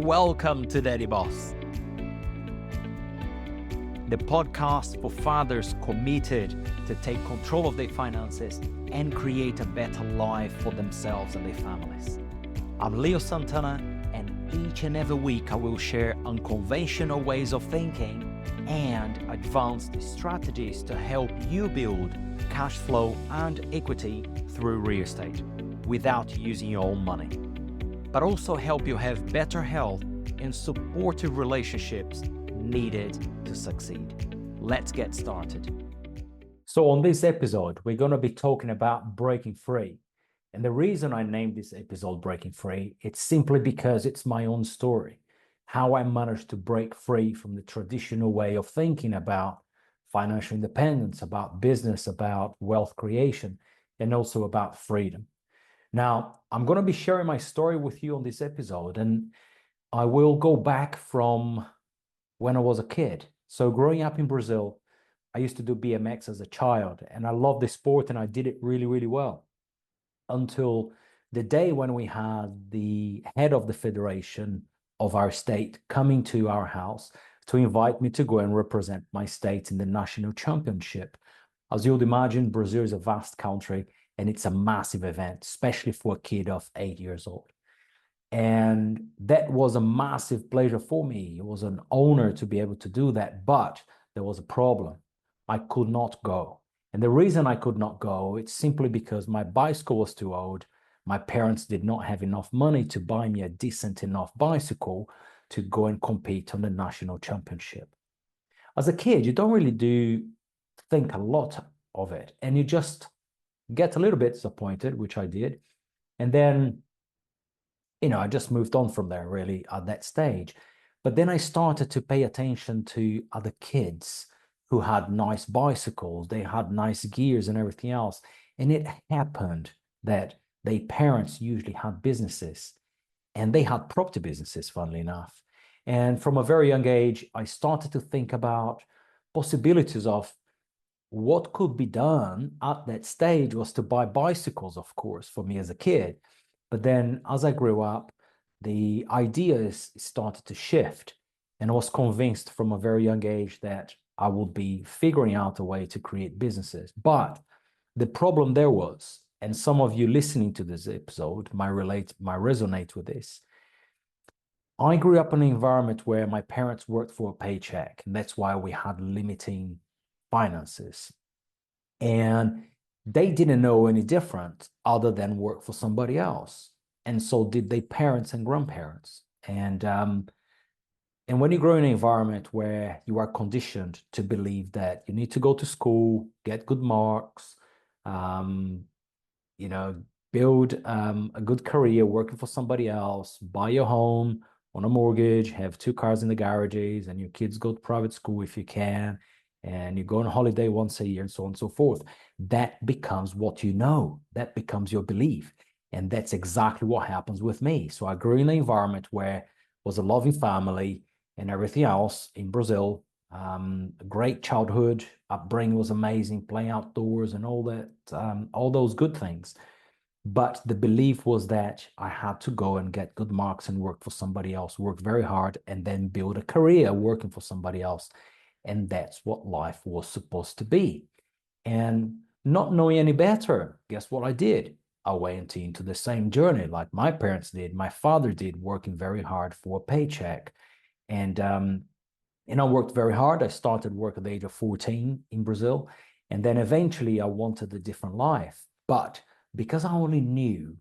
Welcome to Daddy Boss, the podcast for fathers committed to take control of their finances and create a better life for themselves and their families. I'm Leo Santana, and each and every week I will share unconventional ways of thinking and advanced strategies to help you build cash flow and equity through real estate without using your own money, but also help you have better health and supportive relationships needed to succeed. Let's get started. So on this episode, we're going to be talking about breaking free. And the reason I named this episode Breaking Free, it's simply because it's my own story, how I managed to break free from the traditional way of thinking about financial independence, about business, about wealth creation, and also about freedom. Now, I'm going to be sharing my story with you on this episode, and I will go back from when I was a kid. So growing up in Brazil, I used to do BMX as a child, and I loved the sport, and I did it really, really well until the day when we had the head of the federation of our state coming to our house to invite me to go and represent my state in the national championship. As you'd imagine, Brazil is a vast country, and it's a massive event, especially for a kid of 8 years old. And that was a massive pleasure for me. It was an honor to be able to do that, but there was a problem. I could not go. And the reason I could not go, it's simply because my bicycle was too old. My parents did not have enough money to buy me a decent enough bicycle to go and compete on the national championship. As a kid, you don't really think a lot of it, and you just get a little bit disappointed, which I did. And then, I just moved on from there really at that stage. But then I started to pay attention to other kids who had nice bicycles, they had nice gears and everything else. And it happened that their parents usually had businesses, and they had property businesses, funnily enough. And from a very young age, I started to think about possibilities of what could be done at that stage was to buy bicycles, of course, for me as a kid. But then as I grew up, the ideas started to shift, and I was convinced from a very young age that I would be figuring out a way to create businesses. But the problem there was, and some of you listening to this episode might resonate with this. I grew up in an environment where my parents worked for a paycheck, and that's why we had limiting finances. And they didn't know any different other than work for somebody else. And so did their parents and grandparents. And when you grow in an environment where you are conditioned to believe that you need to go to school, get good marks, build a good career working for somebody else, buy your home on a mortgage, have 2 cars in the garages, and your kids go to private school if you can, and you go on holiday once a year, and so on and so forth. That becomes what you know. That becomes your belief. And that's exactly what happens with me. So I grew in an environment where it was a loving family and everything else in Brazil. A great childhood, upbringing was amazing, playing outdoors and all that, all those good things. But the belief was that I had to go and get good marks and work for somebody else, work very hard, and then build a career working for somebody else. And that's what life was supposed to be. And not knowing any better, guess what I did? I went into the same journey like my parents did, my father did, working very hard for a paycheck. And I worked very hard. I started work at the age of 14 in Brazil. And then eventually I wanted a different life. But because I only knew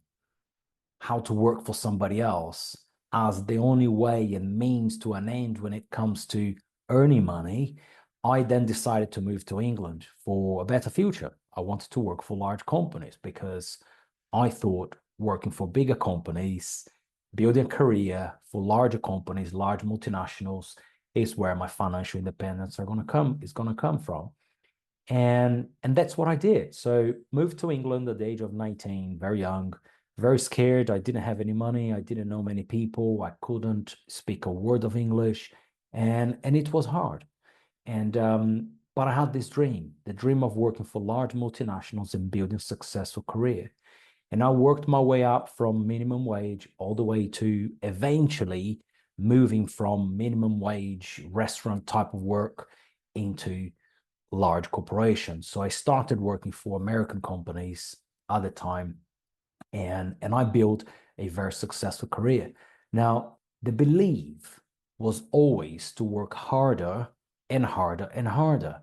how to work for somebody else as the only way and means to an end when it comes to earning money, I then decided to move to England for a better future. I wanted to work for large companies because I thought working for bigger companies, building a career for larger companies, large multinationals, is where my financial independence is going to come from. And that's what I did. So moved to England at the age of 19, very young, very scared. I didn't have any money. I didn't know many people. I couldn't speak a word of English. And it was hard. But I had this dream, the dream of working for large multinationals and building a successful career. And I worked my way up from minimum wage all the way to eventually moving from minimum wage restaurant type of work into large corporations. So I started working for American companies at the time, and I built a very successful career. Now, the belief was always to work harder and harder and harder,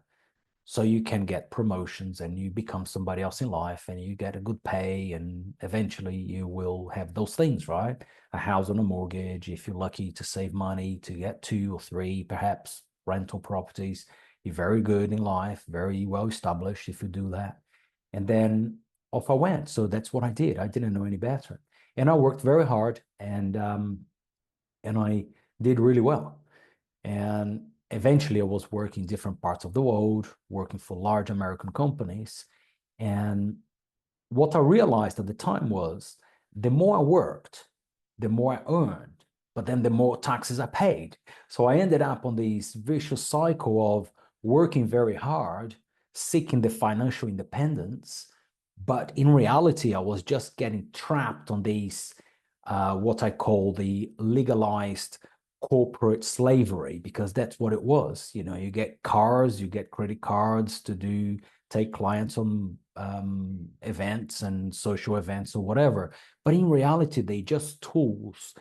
so you can get promotions and you become somebody else in life and you get a good pay, and eventually you will have those things, right? A house on a mortgage, if you're lucky to save money to get 2 or 3 perhaps rental properties. You're very good in life, very well established if you do that. And then off I went. So that's what I did. I didn't know any better, and I worked very hard, and I did really well. And eventually I was working in different parts of the world, working for large American companies. And what I realized at the time was the more I worked, the more I earned, but then the more taxes I paid. So I ended up on this vicious cycle of working very hard, seeking the financial independence. But in reality, I was just getting trapped on these, what I call the legalized corporate slavery, because that's what it was. You know, you get cars, you get credit cards to take clients on events and social events or whatever. But in reality, they just tools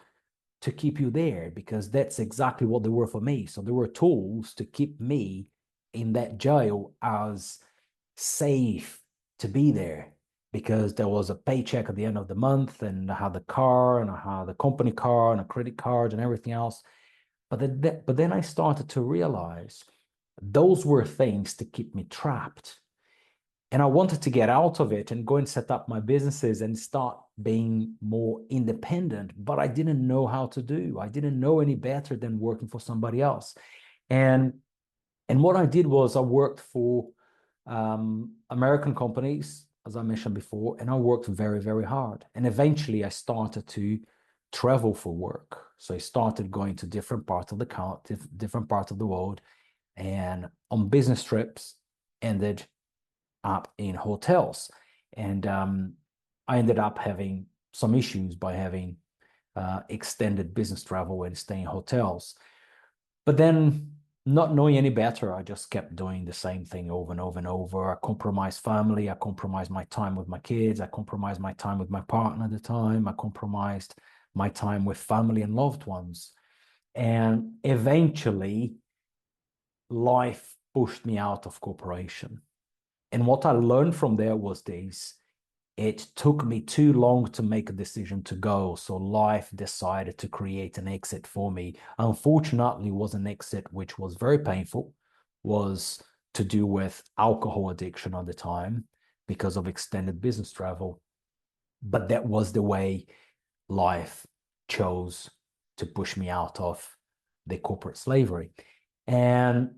to keep you there, because that's exactly what they were for me. So they were tools to keep me in that jail as safe to be there, because there was a paycheck at the end of the month, and I had the car, and I had the company car and a credit card and everything else. But then I started to realize those were things to keep me trapped. And I wanted to get out of it and go and set up my businesses and start being more independent, but I didn't know how to do. I didn't know any better than working for somebody else. And what I did was I worked for American companies, as I mentioned before, and I worked very, very hard. And eventually I started to travel for work. So I started going to different parts of the country, different parts of the world, and on business trips, ended up in hotels. And I ended up having some issues by having extended business travel and staying in hotels. But then, not knowing any better, I just kept doing the same thing over and over and over. I compromised family. I compromised my time with my kids. I compromised my time with my partner at the time. I compromised my time with family and loved ones. And eventually, life pushed me out of corporation. And what I learned from there was this: it took me too long to make a decision to go. So life decided to create an exit for me. Unfortunately, it was an exit which was very painful, was to do with alcohol addiction at the time because of extended business travel. But that was the way life chose to push me out of the corporate slavery. And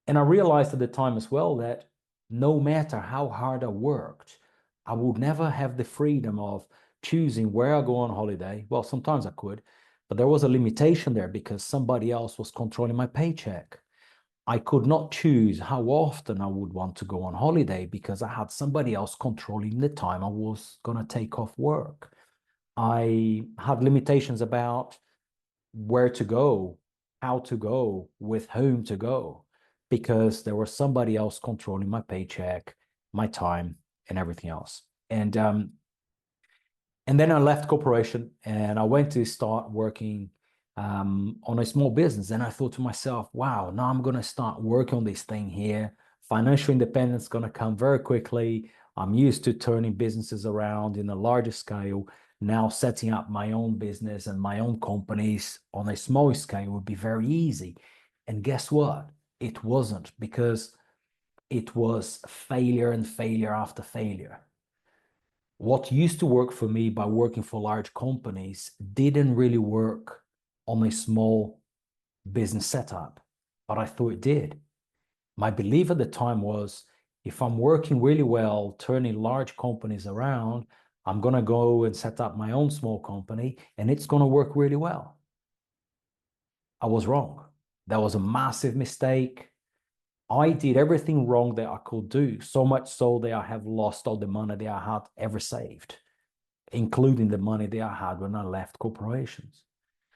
I realized at the time as well that no matter how hard I worked, I would never have the freedom of choosing where I go on holiday. Well, sometimes I could, but there was a limitation there because somebody else was controlling my paycheck. I could not choose how often I would want to go on holiday because I had somebody else controlling the time I was going to take off work. I had limitations about where to go, how to go, with whom to go, because there was somebody else controlling my paycheck, my time, and everything else. And then I left corporation and I went to start working on a small business. And I thought to myself, wow, now I'm going to start working on this thing here. Financial independence is going to come very quickly. I'm used to turning businesses around in a larger scale. Now setting up my own business and my own companies on a small scale would be very easy. And guess what? It wasn't, because it was failure and failure after failure. What used to work for me by working for large companies didn't really work on a small business setup, but I thought it did. My belief at the time was, if I'm working really well, turning large companies around, I'm going to go and set up my own small company and it's going to work really well. I was wrong. That was a massive mistake. I did everything wrong that I could do, so much so that I have lost all the money that I had ever saved, including the money that I had when I left corporations.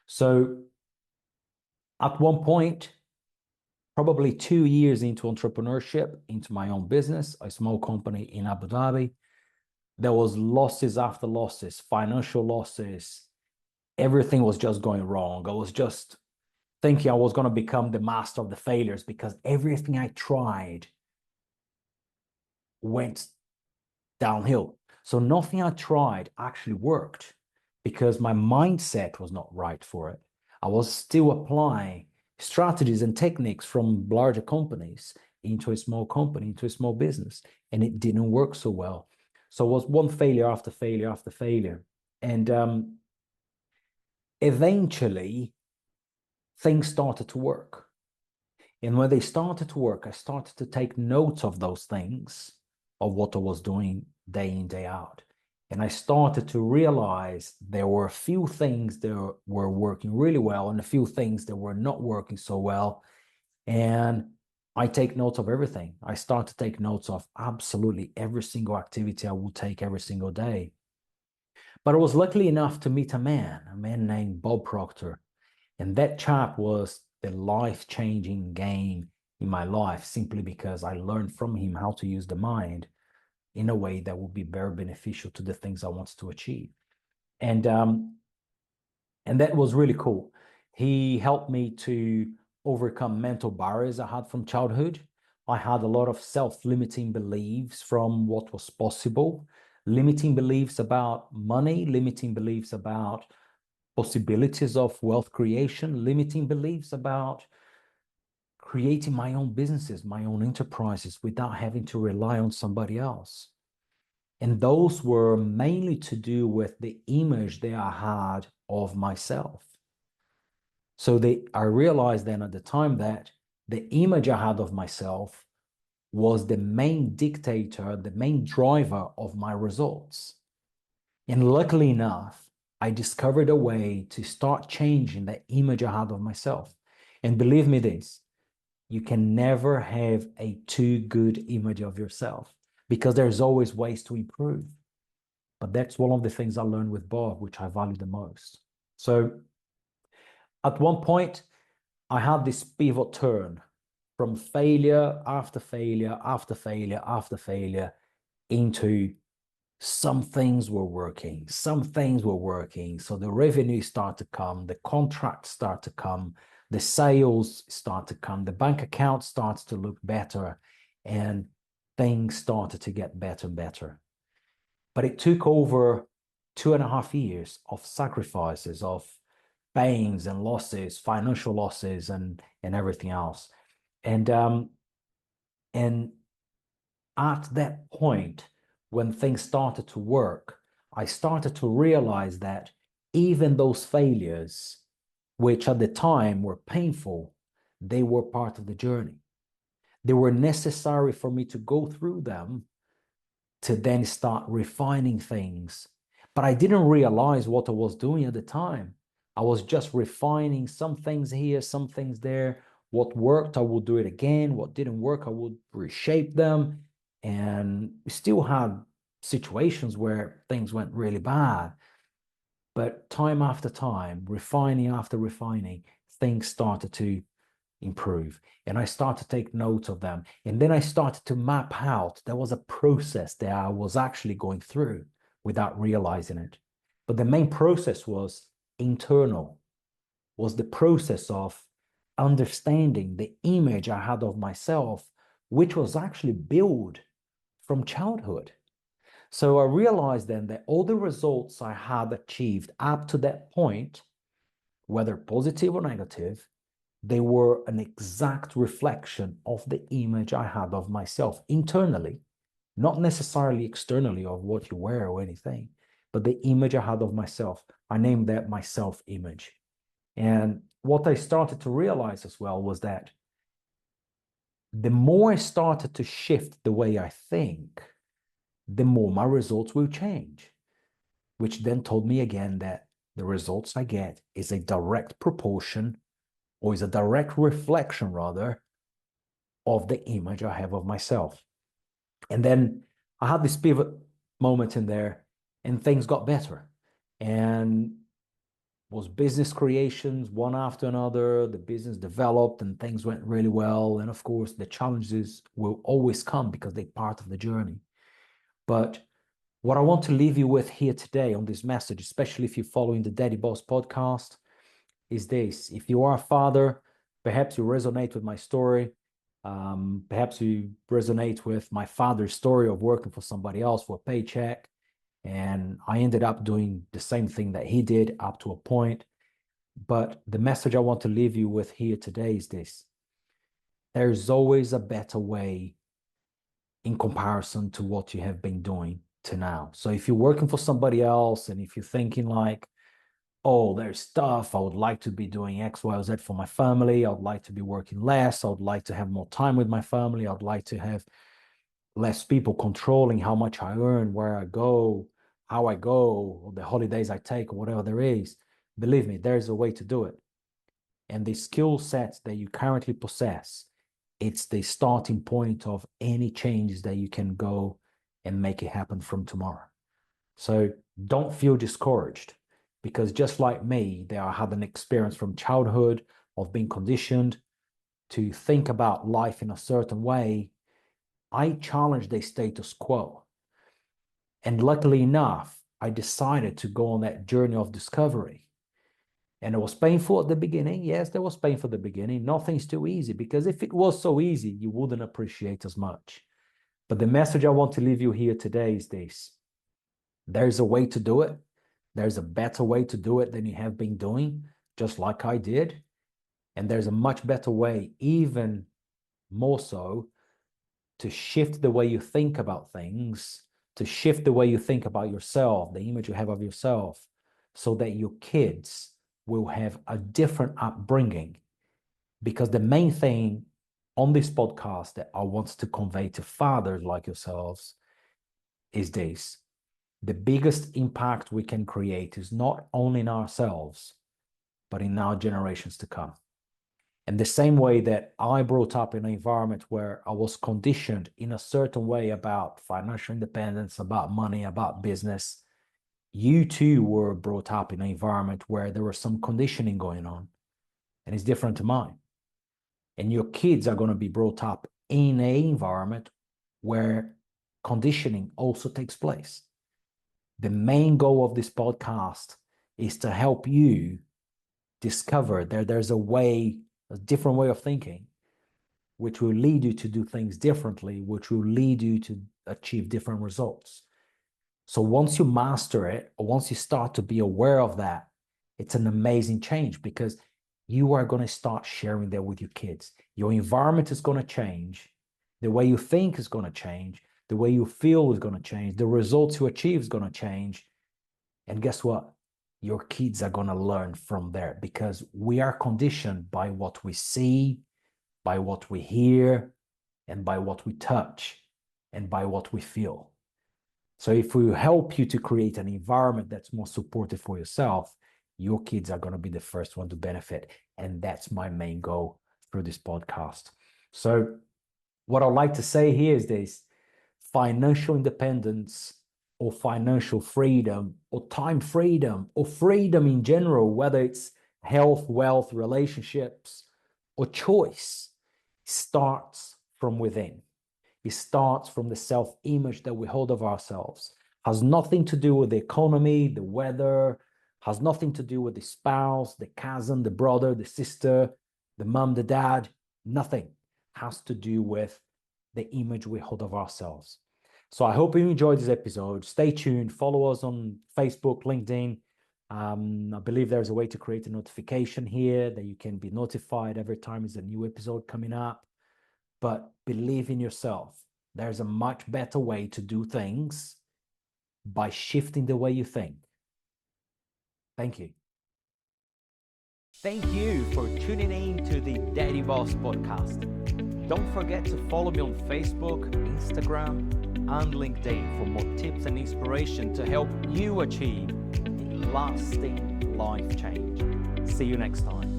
So At one point, probably 2 years into entrepreneurship, into my own business, a small company in Abu Dhabi, there was losses after losses, financial losses. Everything was just going wrong. I was just thinking I was going to become the master of the failures because everything I tried went downhill. So nothing I tried actually worked because my mindset was not right for it. I was still applying strategies and techniques from larger companies into a small company, into a small business, and it didn't work so well. So it was one failure after failure after failure. And eventually, things started to work. And when they started to work, I started to take notes of those things, of what I was doing day in, day out. And I started to realize there were a few things that were working really well and a few things that were not working so well. And I take notes of everything. I start to take notes of absolutely every single activity I will take every single day. But I was lucky enough to meet a man named Bob Proctor. And that chap was the life-changing game in my life simply because I learned from him how to use the mind in a way that would be very beneficial to the things I wanted to achieve. And that was really cool. He helped me to overcome mental barriers I had from childhood. I had a lot of self-limiting beliefs from what was possible, limiting beliefs about money, limiting beliefs about possibilities of wealth creation, limiting beliefs about creating my own businesses, my own enterprises without having to rely on somebody else. And those were mainly to do with the image that I had of myself. So I realized then at the time that the image I had of myself was the main dictator, the main driver of my results. And luckily enough, I discovered a way to start changing the image I had of myself. And believe me this, you can never have a too good image of yourself because there's always ways to improve. But that's one of the things I learned with Bob, which I value the most. So at one point, I had this pivot turn from failure after failure after failure after failure into some things were working, some things were working. So the revenue start to come, the contracts start to come, the sales start to come, the bank account starts to look better, and things started to get better and better. But it took over 2.5 years of sacrifices, of pains and losses, financial losses, and everything else. And at that point, when things started to work, I started to realize that even those failures, which at the time were painful, they were part of the journey. They were necessary for me to go through them to then start refining things. But I didn't realize what I was doing at the time. I was just refining some things here, some things there. What worked, I would do it again. What didn't work, I would reshape them. And we still had situations where things went really bad. But time after time, refining after refining, things started to improve. And I started to take note of them. And then I started to map out. There was a process that I was actually going through without realizing it. But the main process was internal, was the process of understanding the image I had of myself, which was actually built from childhood. So I realized then that all the results I had achieved up to that point, whether positive or negative, they were an exact reflection of the image I had of myself internally, not necessarily externally of what you wear or anything, but the image I had of myself. I named that my self-image. And what I started to realize as well was that the more I started to shift the way I think, the more my results will change, which then told me again that the results I get is a direct proportion, or is a direct reflection rather, of the image I have of myself. And then I had this pivot moment in there and things got better. And was business creations, one after another. The business developed and things went really well. And of course, the challenges will always come because they're part of the journey. But what I want to leave you with here today on this message, especially if you're following the Daddy Boss podcast, is this. If you are a father, perhaps you resonate with my story. Perhaps you resonate with my father's story of working for somebody else for a paycheck. And I ended up doing the same thing that he did up to a point. But the message I want to leave you with here today is this. There's always a better way in comparison to what you have been doing to now. So if you're working for somebody else and if you're thinking like, oh, there's stuff, I would like to be doing X, Y, or Z for my family. I would like to be working less. I would like to have more time with my family. I would like to have less people controlling how much I earn, where I go, how I go, or the holidays I take, or whatever there is. Believe me, there's a way to do it. And the skill sets that you currently possess, it's the starting point of any changes that you can go and make it happen from tomorrow. So don't feel discouraged, because just like me, I had an experience from childhood of being conditioned to think about life in a certain way. I challenged the status quo. And luckily enough, I decided to go on that journey of discovery. And it was painful at the beginning. Yes, there was pain for the beginning. Nothing's too easy, because if it was so easy, you wouldn't appreciate as much. But the message I want to leave you here today is this. There's a way to do it. There's a better way to do it than you have been doing, just like I did. And there's a much better way, even more so, to shift the way you think about things, to shift the way you think about yourself, the image you have of yourself, so that your kids will have a different upbringing. Because the main thing on this podcast that I want to convey to fathers like yourselves is this. The biggest impact we can create is not only in ourselves, but in our generations to come. And the same way that I brought up in an environment where I was conditioned in a certain way about financial independence, about money, about business, you too were brought up in an environment where there was some conditioning going on, and it's different to mine. And your kids are going to be brought up in an environment where conditioning also takes place. The main goal of this podcast is to help you discover that there's a different way of thinking, which will lead you to do things differently, which will lead you to achieve different results. So once you master it, or once you start to be aware of that, it's an amazing change, because you are going to start sharing that with your kids. Your environment is going to change. The way you think is going to change. The way you feel is going to change. The results you achieve is going to change. And guess what? Your kids are going to learn from there, because we are conditioned by what we see, by what we hear, and by what we touch, and by what we feel. So if we help you to create an environment that's more supportive for yourself, your kids are going to be the first one to benefit. And that's my main goal through this podcast. So what I'd like to say here is this: financial independence, or financial freedom, or time freedom, or freedom in general, whether it's health, wealth, relationships, or choice, starts from within. It starts from the self-image that we hold of ourselves. Has nothing to do with the economy, the weather, has nothing to do with the spouse, the cousin, the brother, the sister, the mom, the dad. Nothing. Has to do with the image we hold of ourselves. So I hope you enjoyed this episode. Stay tuned. Follow us on Facebook, LinkedIn. I believe there's a way to create a notification here that you can be notified every time there's a new episode coming up. But believe in yourself. There's a much better way to do things by shifting the way you think. Thank you. Thank you for tuning in to the Daddy Boss podcast. Don't forget to follow me on Facebook, Instagram, and LinkedIn for more tips and inspiration to help you achieve a lasting life change. See you next time.